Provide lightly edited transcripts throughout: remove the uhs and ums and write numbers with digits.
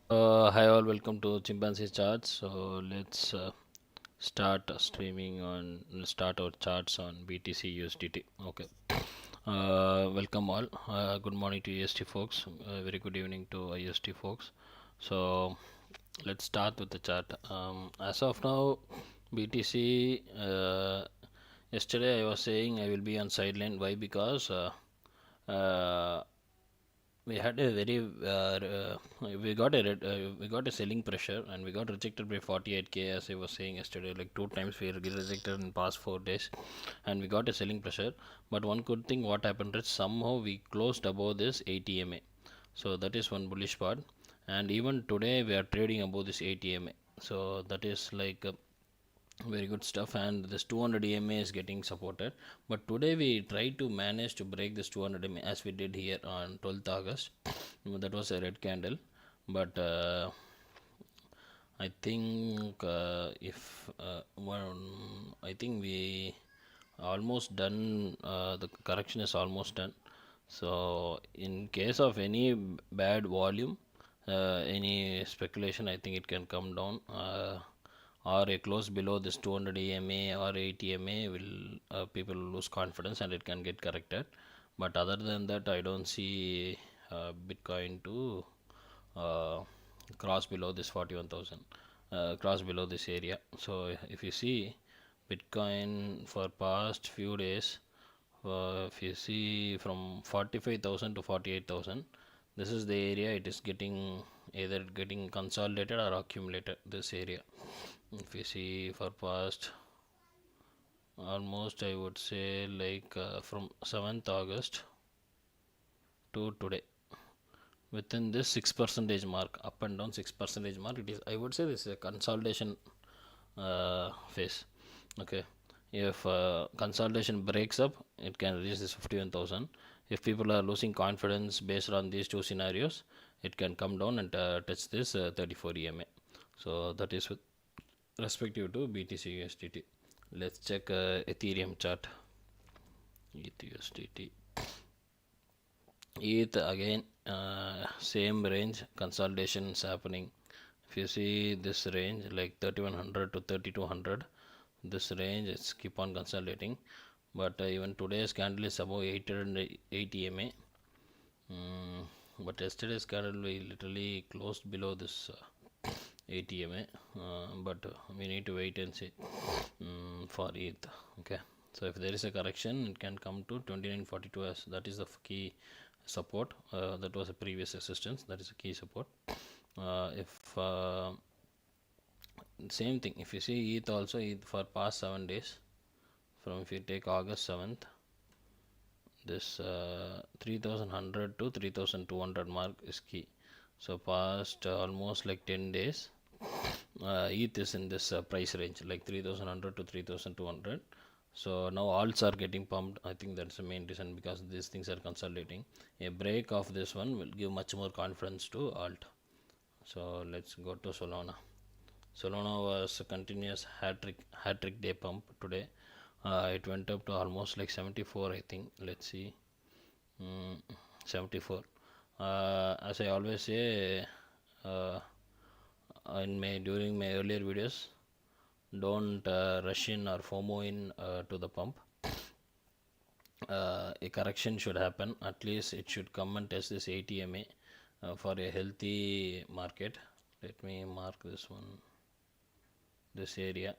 Hi all, welcome to Chimpanzee Charts. So let's start streaming on start our charts on BTC USDT. Okay. Welcome all. Good morning to EST folks. Very good evening to IST folks. So let's start with the chart. As of now, BTC. Yesterday I was saying I will be on sideline. Why? Because uh, we had a very we got a selling pressure and we got rejected by 48k, as I was saying yesterday. Like two times we were rejected in past 4 days, and we got a selling pressure. But one good thing what happened is somehow we closed above this 80 ma, so that is one bullish part. And even today we are trading above this 80 ma, so that is like very good stuff. And this 200 EMA is getting supported, but today we try to manage to break this 200 EMA as we did here on 12th August. That was a red candle, but I think if I think we almost done, the correction is almost done. So in case of any bad volume, any speculation, I think it can come down, or a close below this 200 EMA or 80 EMA will people lose confidence and it can get corrected. But other than that, I don't see Bitcoin to uh, cross below this 41,000, cross below this area. So if you see Bitcoin for past few days, if you see from 45,000 to 48,000, this is the area it is getting, either getting consolidated or accumulated, this area. If you see for past almost, I would say, like from 7th August to today, within this 6 percentage mark, up and down 6 percentage mark, it is, I would say, this is a consolidation phase. Okay, if consolidation breaks up, it can reach this 51,000. If people are losing confidence based on these two scenarios, it can come down and touch this 34 EMA. So that is with respective to BTC USDT. Let's check Ethereum chart. ETHUSDT. ETH again, same range, consolidation is happening. If you see this range, like 3100 to 3200, this range is keep on consolidating. But even today's candle is above 880 MA. But yesterday's candle we literally closed below this 80 MA. But we need to wait and see for ETH. Okay, so if there is a correction, it can come to 2942 as that is the key support. That was a previous resistance, that is a key support. If same thing, if you see ETH also, ETH for past 7 days, from if you take August 7th, this 3100 to 3200 mark is key. So past almost like 10 days, ETH is in this price range, like 3100 to 3200. So now alts are getting pumped. I think that's the main reason, because these things are consolidating. A break of this one will give much more confidence to alt. So let's go to Solana. Solana was a continuous hat trick day pump today. It went up to almost like 74, I think. Let's see, 74. As I always say, uh, during my earlier videos, don't rush in or FOMO in to the pump. A correction should happen. At least it should come and test this 80 MA for a healthy market. Let me mark this one, this area.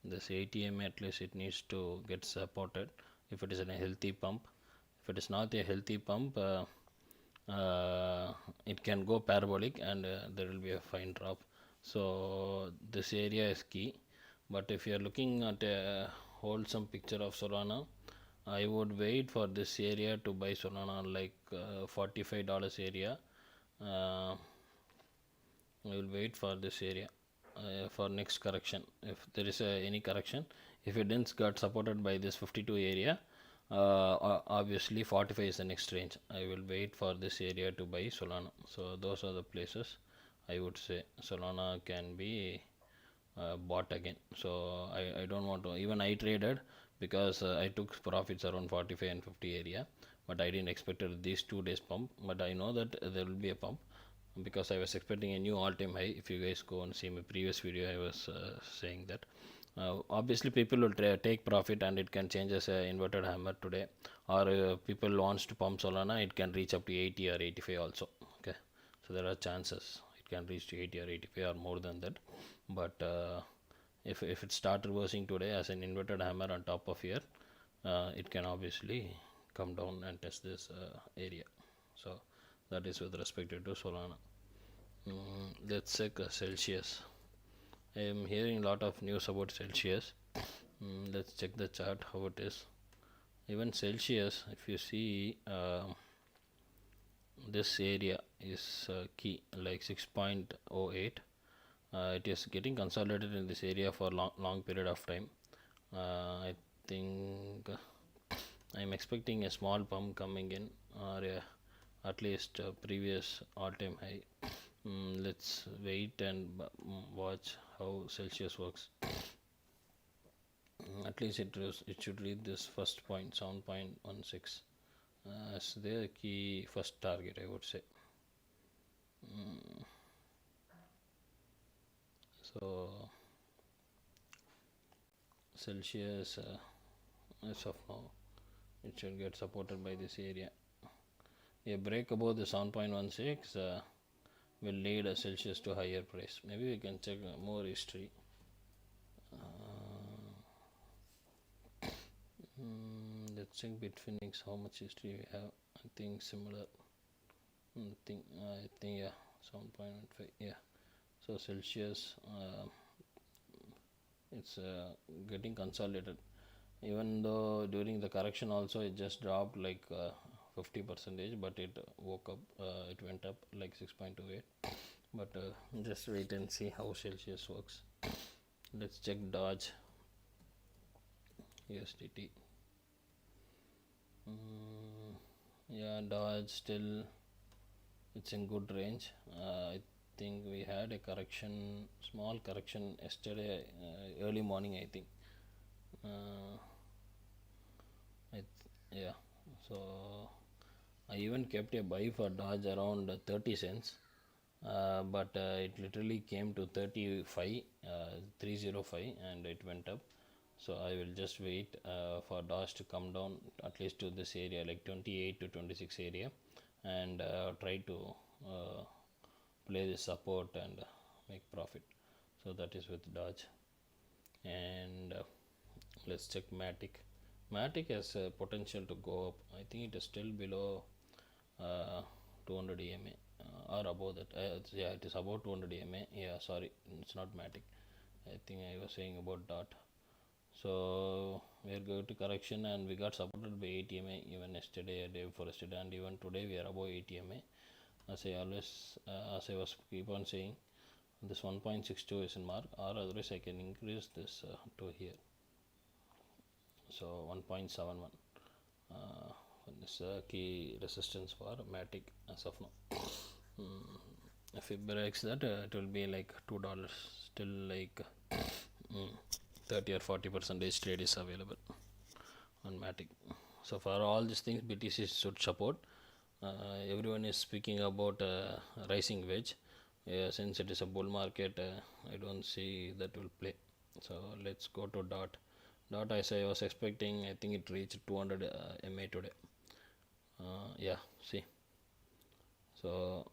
This 80 MA, at least it needs to get supported if it is in a healthy pump. If it is not a healthy pump, it can go parabolic and there will be a fine drop. So this area is key. But if you are looking at a wholesome picture of Solana, I would wait for this area to buy Solana, like $45 area. I will wait for this area for next correction. If there is any correction, if it didn't got supported by this 52 area, obviously 45 is the next range. I will wait for this area to buy Solana. So those are the places I would say Solana can be bought again. So I don't want to, even I traded, because I took profits around 45 and 50 area, but I didn't expect these 2 days pump. But I know that there will be a pump. because I was expecting a new all-time high. If you guys go and see my previous video, I was saying that. Obviously, people will take profit, and it can change as a inverted hammer today, or people wants to pump Solana, it can reach up to 80 or 85 also. Okay, so there are chances it can reach to 80 or 85 or more than that. But if it start reversing today as an inverted hammer on top of here, it can obviously come down and test this area. So that is with respect to Solana. Let's check Celsius. I am hearing a lot of news about Celsius. Let's check the chart how it is. Even Celsius, if you see, this area is key, like 6.08. It is getting consolidated in this area for long period of time. I think I'm expecting a small pump coming in, or at least previous all-time high. Let's wait and watch how Celsius works. At least it should reach this first point, 7.16, as their key first target, I would say. So Celsius, as of now, it should get supported by this area. A break above the 7.16 will lead a Celsius to higher price. Maybe we can check more history. Let's check Bitfinex, how much history we have. I think similar. I think yeah, 7.15. Yeah. So Celsius, it's getting consolidated. Even though during the correction also it just dropped like 50%, but it woke up. It went up like 6.28. But just wait and see how Celsius works. Let's check Dodge USDT. Yeah, Dodge still, it's in good range. I think we had a correction, small correction yesterday, early morning, I think. Yeah, so I even kept a buy for Dodge around 30 cents, but it literally came to 35, 305, and it went up. So I will just wait for Dodge to come down at least to this area, like 28 to 26 area, and try to play the support and make profit. So that is with Dodge. And let's check Matic. Matic has potential to go up. I think it is still below 200 EMA or above that. Yeah, it is above 200 EMA. Yeah, sorry, it's not Matic. I think I was saying about DOT. So we are going to correction, and we got supported by 8 EMA even yesterday, day before yesterday, and even today we are above 8 EMA. As I always, as I was keep on saying, this 1.62 is in mark, or otherwise I can increase this to here. So 1.71. This key resistance for Matic as of now. If it breaks that, it will be like $2. Still like 30 or 40% trade is available on Matic. So for all these things, BTC should support. Everyone is speaking about rising wedge. Since it is a bull market, I don't see that will play. So let's go to DOT. DOT, as I was expecting, I think it reached 200 MA today. Yeah, see. So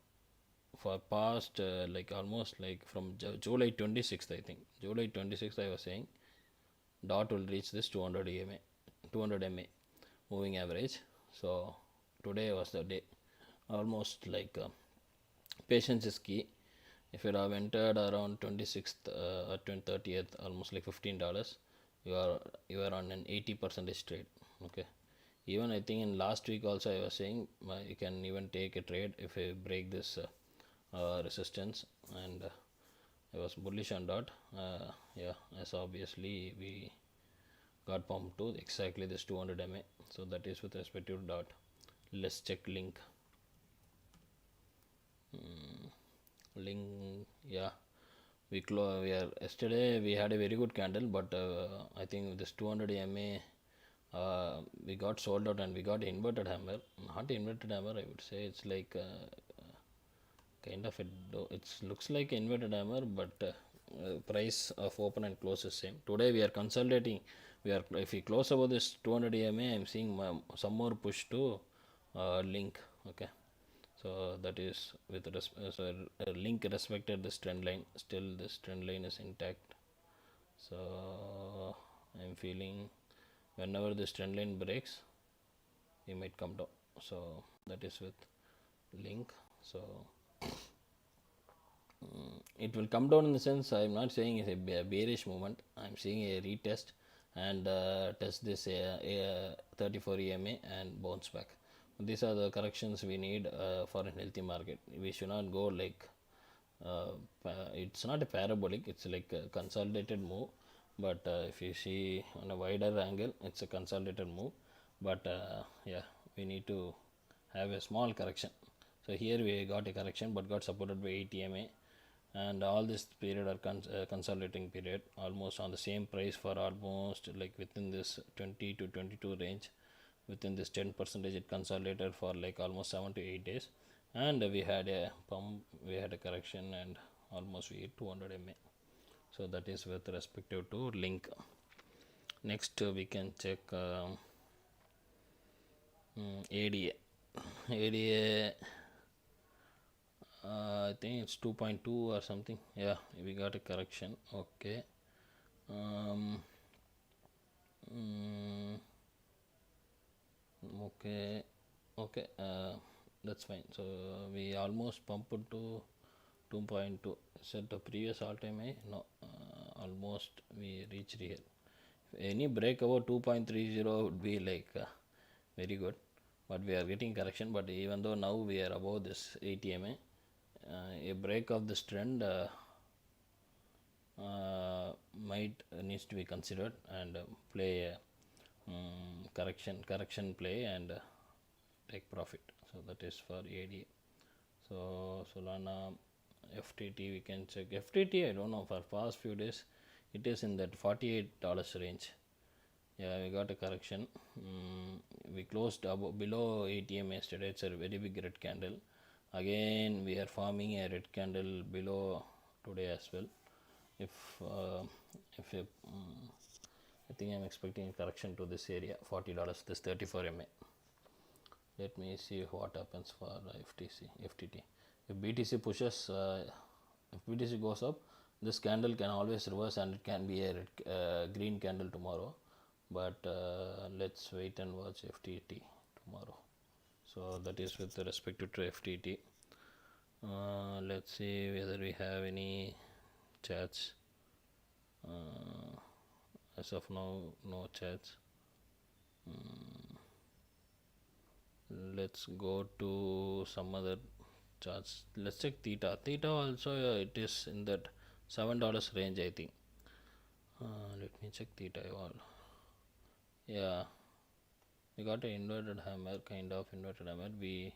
for past like almost like from July 26th, I think July 26th I was saying DOT will reach this 200 EMA, 200 MA moving average. So today was the day. Almost like patience is key. If you have entered around 26th or 30th, almost like $15, you are on an 80% trade. Okay. Even I think in last week also I was saying you can even take a trade if you break this resistance, and I was bullish on DOT. Yeah, as obviously we got pumped to exactly this 200 MA. So that is with respect to DOT. Let's check Link. Link, yeah, we are yesterday we had a very good candle, but I think this 200 MA we got sold out, and we got inverted hammer. Not inverted hammer, I would say it's like kind of it looks like inverted hammer, but price of open and close is same. Today we are consolidating. If we close above this 200 EMA, I'm seeing some more push to link. Okay, so that is with so link respected this trend line. Still this trend line is intact. So I'm feeling whenever this trend line breaks, it might come down. So that is with link. So it will come down in the sense, I'm not saying it's a bearish movement. I'm seeing a retest and test this 34 EMA and bounce back. These are the corrections we need for a healthy market. We should not go like it's not a parabolic, it's like a consolidated move. But if you see on a wider angle, it's a consolidated move. But yeah, we need to have a small correction. So here we got a correction, but got supported by 8 EMA, and all this period are consolidating period, almost on the same price for almost like within this 20 to 22 range. Within this 10% it consolidated for like almost 7 to 8 days, and we had a pump, we had a correction, and almost we hit 200 MA. So that is with respective to link. Next we can check ADA. ADA I think it's 2.2 or something. Yeah, we got a correction. Okay. Okay, that's fine. So we almost pumped to 2.2. Set the previous all-time high. No, almost we reached here. Any break over 2.30 would be like very good, but we are getting correction. But even though now we are above this 80 MA, a break of this trend might needs to be considered and play a correction play and take profit. So that is for ADA. So Solana, FTT we can check. FTT I don't know, for past few days it is in that $48 range. Yeah, we got a correction. We closed below ATM yesterday. It's a very big red candle. Again we are forming a red candle below today as well. If I think I'm expecting a correction to this area, $40, this 34 MA. Let me see what happens for FTT. If BTC pushes, if BTC goes up, this candle can always reverse and it can be a red, green candle tomorrow. But let's wait and watch FTT tomorrow. So that is with respect to FTT. Let's see whether we have any chats. As of now, no chats. Let's go to some other charts. Let's check theta. Theta also it is in that $7 range, I think. Let me check theta. Yeah, we got an inverted hammer, kind of inverted hammer. We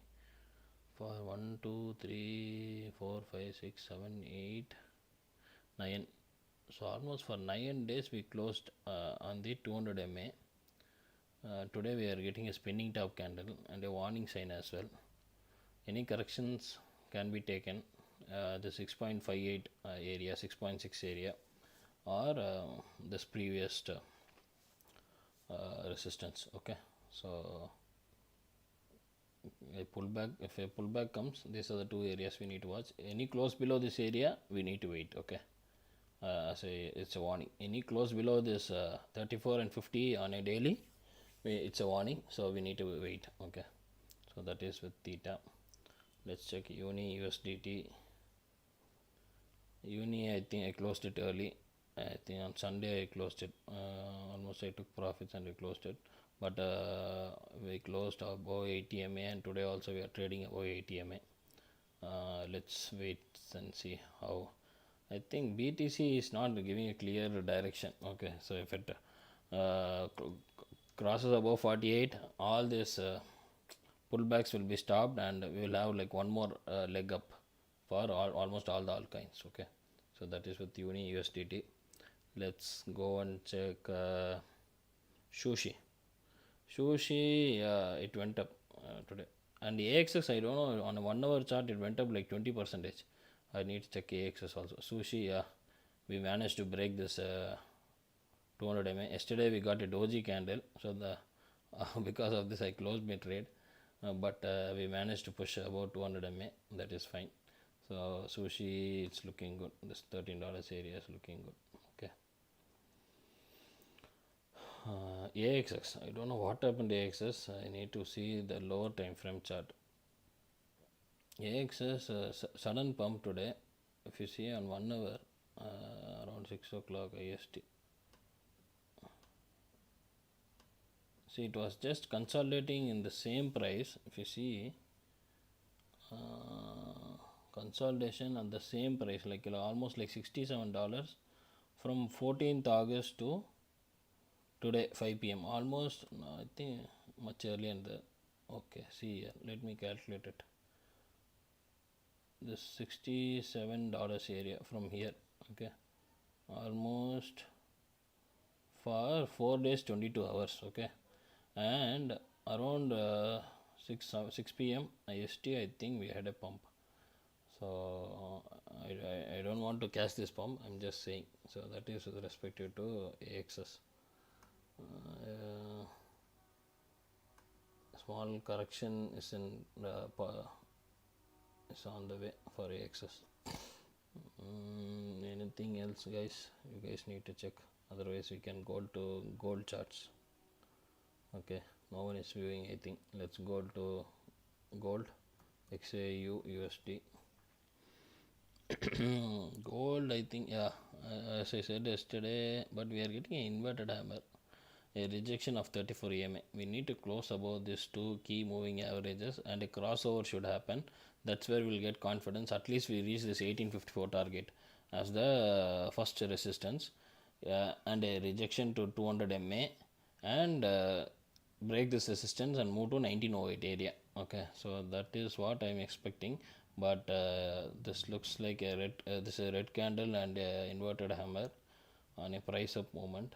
for 1 2 3 4 5 6 7 8 9. So almost for 9 days we closed on the 200 MA. Today we are getting a spinning top candle and a warning sign as well. Any corrections can be taken, the 6.58 area, 6.6 area, or this previous resistance. Okay, so a pullback, if a pullback comes, these are the two areas we need to watch. Any close below this area, we need to wait. Okay, it's a warning. Any close below this 34 and 50 on a daily, it's a warning, so we need to wait. Okay, so that is with theta. Let's check USDT. I think I closed it early. I think on Sunday I closed it. Almost I took profits and we closed it. But we closed above 80 MA, and today also we are trading above 80 MA. Let's wait and see how. I think BTC is not giving a clear direction. Okay, so if it crosses above 48, all these pullbacks will be stopped, and we will have like one more leg up for almost all the altcoins. Okay, so that is with USDT. Let's go and check Sushi. It went up today. And AXS, I don't know, on a 1 hour chart it went up like 20%. I need to check AXS also. Sushi, yeah, we managed to break this 200 MA. Yesterday we got a doji candle, so the because of this I closed my trade, but we managed to push about 200 MA. That is fine. So sushi, it's looking good. This $13 area is looking good. Okay. AXS, I don't know what happened to AXS. I need to see the lower time frame chart. AXS sudden pump today. If you see on 1 hour, around 6 o'clock IST. See, it was just consolidating in the same price. If you see, consolidation on the same price, like almost like $67 from 14th August to today 5 p.m. almost, I think much earlier in the, okay, see here, let me calculate it. This $67 area from here, okay, almost for 4 days 22 hours, okay, and around 6 p.m. IST, I think we had a pump. So I don't want to catch this pump, I'm just saying. So that is with respect to AXS. Small correction is is on the way for AXS. Anything else, guys? You guys need to check. Otherwise, we can go to gold charts. Okay, no one is viewing. I think let's go to gold, XAUUSD. Gold, I think, yeah, as I said yesterday, but we are getting an inverted hammer, a rejection of 34 EMA. We need to close above these two key moving averages, and a crossover should happen. That's where we'll get confidence. At least we reach this 1854 target as the first resistance, and a rejection to 200 MA, and break this resistance and move to 1908 area. Okay, so that is what I'm expecting. But this looks like a red, this is a red candle and a inverted hammer on a price up movement.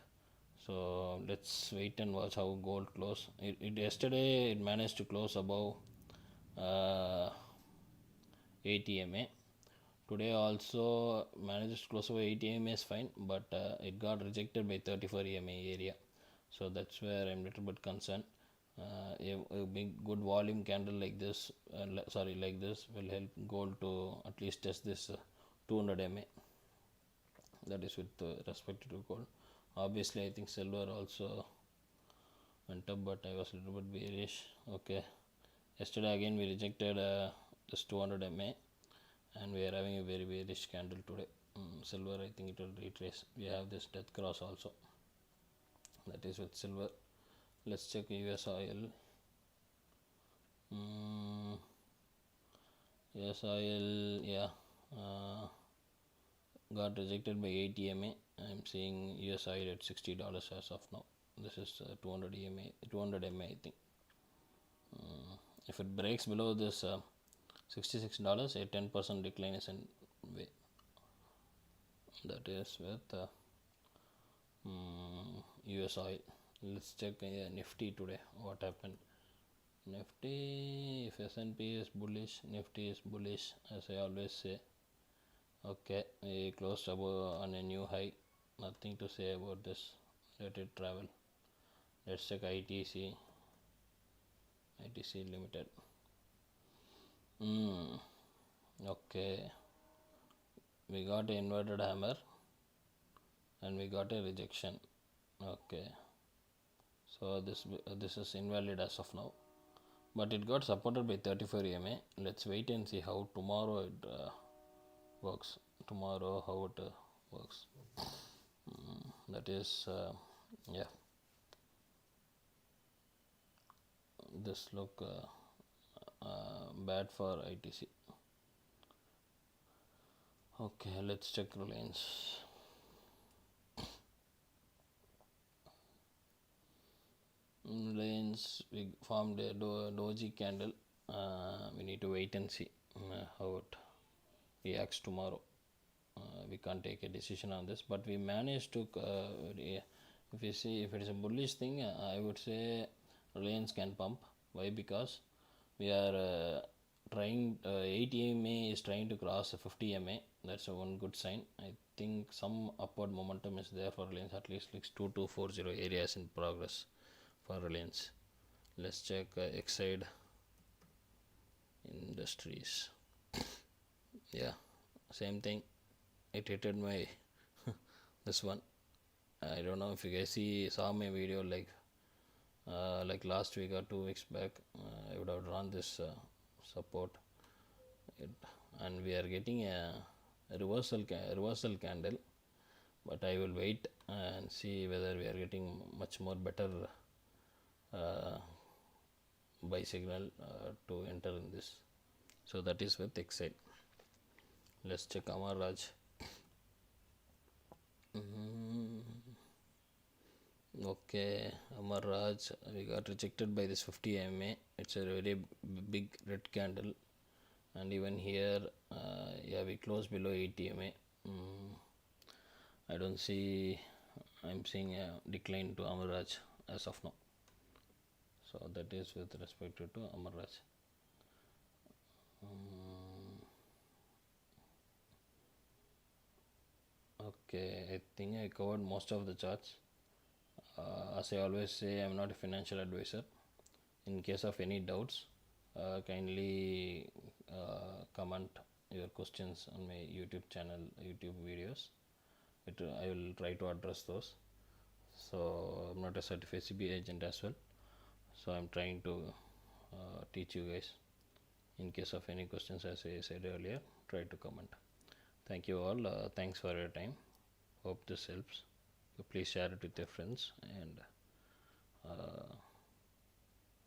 So let's wait and watch how gold close. Yesterday it managed to close above 80 MA. Today also managed to close over 80 MA is fine, but it got rejected by 34 EMA area. So that's where I'm a little bit concerned. A big good volume candle like this, like this will help gold to at least test this 200 MA. That is with respect to gold. Obviously, I think silver also went up, but I was a little bit bearish. Okay, yesterday again we rejected this 200 MA, and we are having a very bearish candle today. Silver, I think it will retrace. We have this death cross also. That is with silver. Let's check US oil. US oil, yeah, got rejected by 80 MA. I'm seeing US oil at $60 as of now. This is 200 MA, I think. If it breaks below this $66, a 10% decline is in way. That is with US oil. Let's check NIFTY today. What happened? NIFTY, if S&P is bullish, NIFTY is bullish, as I always say. Okay, we closed above on a new high. Nothing to say about this. Let it travel. Let's check ITC Limited. Okay, we got an inverted hammer and we got a rejection. Okay, so this is invalid as of now, but it got supported by 34 EMA. Let's wait and see how tomorrow it works. Tomorrow how it works. That is yeah, this look bad for ITC. Okay, let's check Reliance. Reliance, we formed a doji candle. We need to wait and see how it reacts tomorrow. We can't take a decision on this, but we managed to if you see, if it is a bullish thing, I would say Reliance can pump. Why? Because we are trying 80 MA is trying to cross 50 MA. That's a one good sign. I think some upward momentum is there for Reliance, at least like 2240 areas in progress for Reliance. Let's check EXIDE Industries. Yeah, same thing. It hit my this one. I don't know if you guys saw my video like last week or 2 weeks back. I would have drawn this support, and we are getting a reversal candle, but I will wait and see whether we are getting much more better uh, buy signal to enter in this. So that is with EXIDE. Let's check Amar Raj. Okay, Amar Raj, we got rejected by this 50 MA. It's a very big red candle, and even here, yeah, we closed below 80 MA. I don't see. I'm seeing a decline to Amar Raj as of now. So that is with respect to Amar Raj. Okay, I think I covered most of the charts. As I always say, I'm not a financial advisor. In case of any doubts, kindly comment your questions on my YouTube channel, YouTube videos. I will try to address those. So I'm not a certified CBA agent as well. So I'm trying to teach you guys. In case of any questions, as I said earlier, try to comment. Thank you all. Thanks for your time. Hope this helps. So please share it with your friends and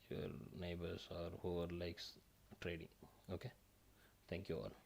your neighbors or whoever likes trading. Okay. Thank you all.